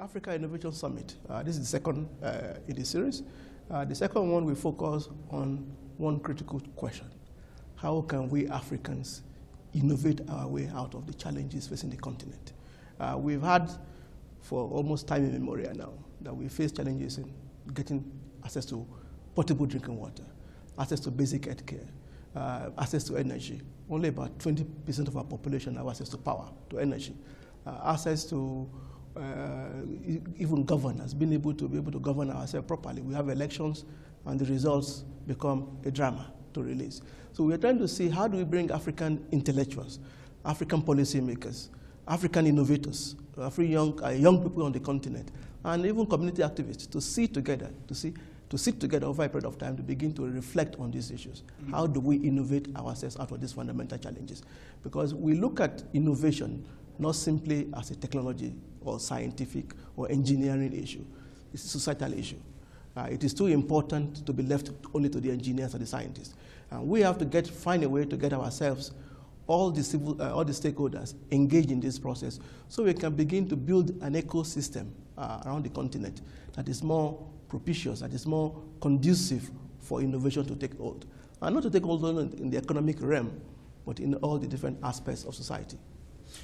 Africa Innovation Summit. This is the second in the series. The second one will focus on one critical question. How can we Africans innovate our way out of the challenges facing the continent? We've had for almost time immemorial now that we face challenges in getting access to potable drinking water, access to basic health care, access to energy. Only about 20% of our population have access to power, to energy, access to even governance, being able to govern ourselves properly. We have elections and the results become a drama to release. So we are trying to see how do we bring African intellectuals, African policymakers, African innovators, young people on the continent, and even community activists to sit together, over a period of time to begin to reflect on these issues. Mm-hmm. How do we innovate ourselves out of these fundamental challenges? Because we look at innovation not simply as a technology or scientific or engineering issue. It's a societal issue. It is too important to be left only to the engineers and the scientists. And we have to find a way to get ourselves, all the stakeholders engaged in this process so we can begin to build an ecosystem around the continent that is more propitious, that is more conducive for innovation to take hold. And not to take hold only in the economic realm, but in all the different aspects of society.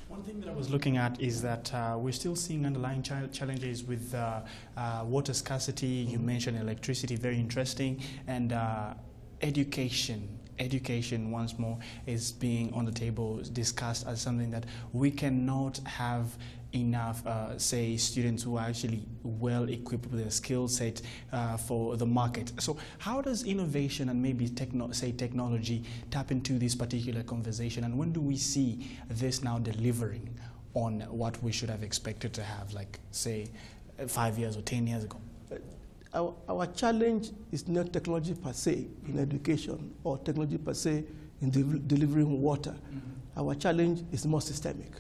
One thing that I was looking at is that we're still seeing underlying challenges with water scarcity. Mm-hmm. You mentioned electricity, very interesting, and education. Education, once more, is being on the table, discussed as something that we cannot have enough, say, students who are actually well equipped with a skill set for the market. So how does innovation and maybe technology tap into this particular conversation, and when do we see this now delivering on what we should have expected to have, like, say, 5 years or 10 years ago? Our challenge is not technology per se in education or technology per se in delivering water. Mm-hmm. Our challenge is more systemic.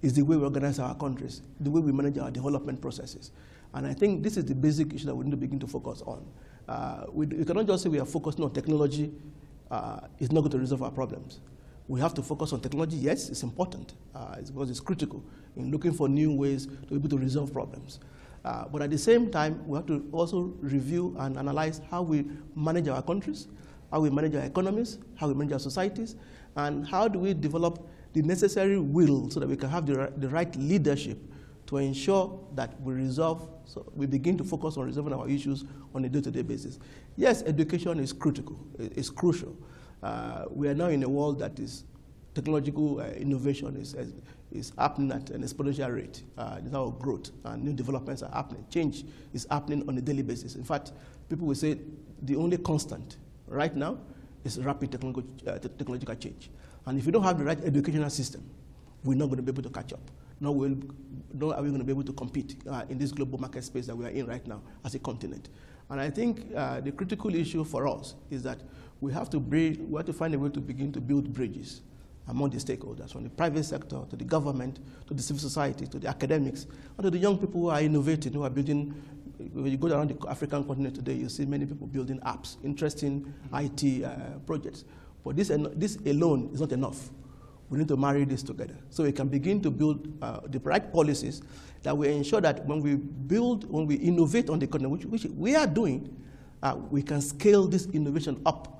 It's the way we organize our countries, the way we manage our development processes. And I think this is the basic issue that we need to begin to focus on. We cannot just say we are focusing on technology. It's not going to resolve our problems. We have to focus on technology. Yes, it's important. It's because it's critical in looking for new ways to be able to resolve problems. But at the same time, we have to also review and analyze how we manage our countries, how we manage our economies, how we manage our societies, and how do we develop the necessary will so that we can have the right leadership to ensure that we begin to focus on resolving our issues on a day-to-day basis. Yes, education is critical, it's crucial. We are now in a world that is technological innovation is happening at an exponential rate. There's now growth and new developments are happening. Change is happening on a daily basis. In fact, people will say the only constant right now is rapid technological change. And if you don't have the right educational system, we're not going to be able to catch up. Nor are we going to be able to compete in this global market space that we are in right now as a continent. And I think the critical issue for us is that we have to find a way to begin to build bridges among the stakeholders, from the private sector to the government, to the civil society, to the academics, and to the young people who are innovating, who are building. When you go around the African continent today, you see many people building apps, interesting IT projects. But this alone is not enough. We need to marry this together so we can begin to build the right policies that will ensure that when we innovate on the continent, which we are doing, we can scale this innovation up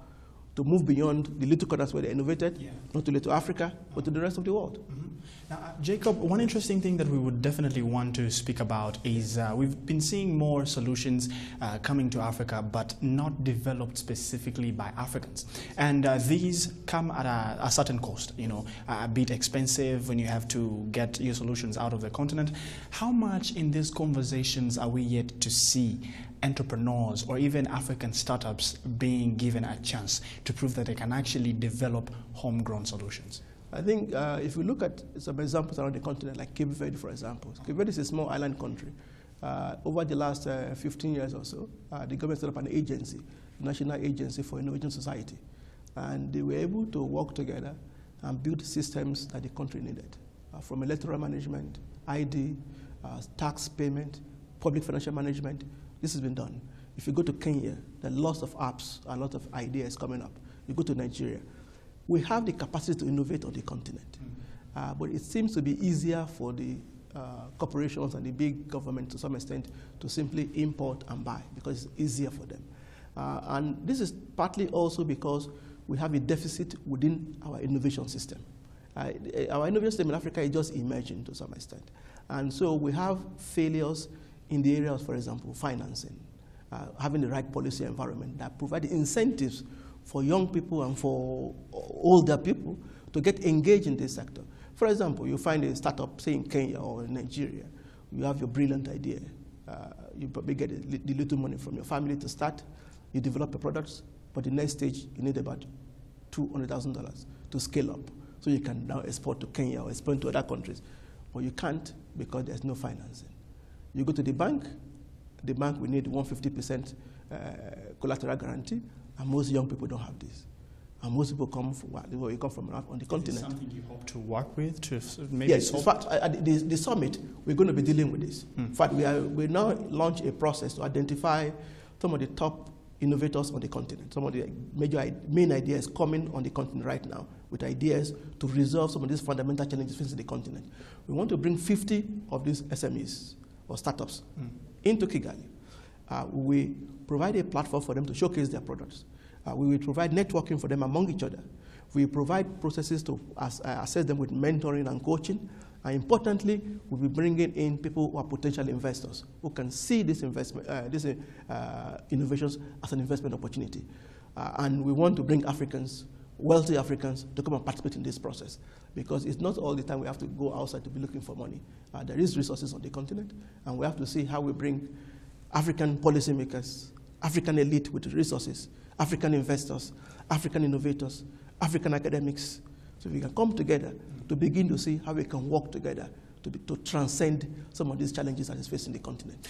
to move beyond the little corners where they're innovated, not only to Africa, but to the rest of the world. Mm-hmm. Now, Jacob, one interesting thing that we would definitely want to speak about is we've been seeing more solutions coming to Africa, but not developed specifically by Africans. And these come at a certain cost, a bit expensive when you have to get your solutions out of the continent. How much in these conversations are we yet to see entrepreneurs or even African startups being given a chance to prove that they can actually develop homegrown solutions? I think if we look at some examples around the continent, like Cape Verde, for example. Cape Verde is a small island country. Over the last 15 years or so, the government set up an agency, National Agency for Innovation Society. And they were able to work together and build systems that the country needed, from electoral management, ID, tax payment, public financial management. This has been done. If you go to Kenya, there are lots of apps, a lot of ideas coming up. You go to Nigeria. We have the capacity to innovate on the continent. But it seems to be easier for the corporations and the big government to some extent to simply import and buy because it's easier for them. And this is partly also because we have a deficit within our innovation system. Our innovation system in Africa is just emerging to some extent. And so we have failures in the areas, for example, financing, having the right policy environment that provide incentives for young people and for older people to get engaged in this sector. For example, you find a startup, say in Kenya or in Nigeria, you have your brilliant idea. You probably get the little money from your family to start. You develop your products, but the next stage, you need about $200,000 to scale up. So you can now export to Kenya or export to other countries. But you can't because there's no financing. You go to the bank will need 150% collateral guarantee, and most young people don't have this. And most people come from on the continent. Is this something you hope to work with to maybe yes, solve? in fact, at the summit, we're going to be dealing with this. In fact, we now launch a process to identify some of the top innovators on the continent, some of the main ideas coming on the continent right now with ideas to resolve some of these fundamental challenges facing the continent. We want to bring 50 of these SMEs or startups into Kigali. We provide a platform for them to showcase their products. We will provide networking for them among each other. We provide processes to assess them with mentoring and coaching. And importantly, we'll be bringing in people who are potential investors who can see this investment, these innovations as an investment opportunity. And we want to bring Africans, wealthy Africans, to come and participate in this process because it's not all the time we have to go outside to be looking for money. There is resources on the continent, and we have to see how we bring African policymakers, African elite with resources, African investors, African innovators, African academics, so we can come together to begin to see how we can work together to transcend some of these challenges that is facing the continent.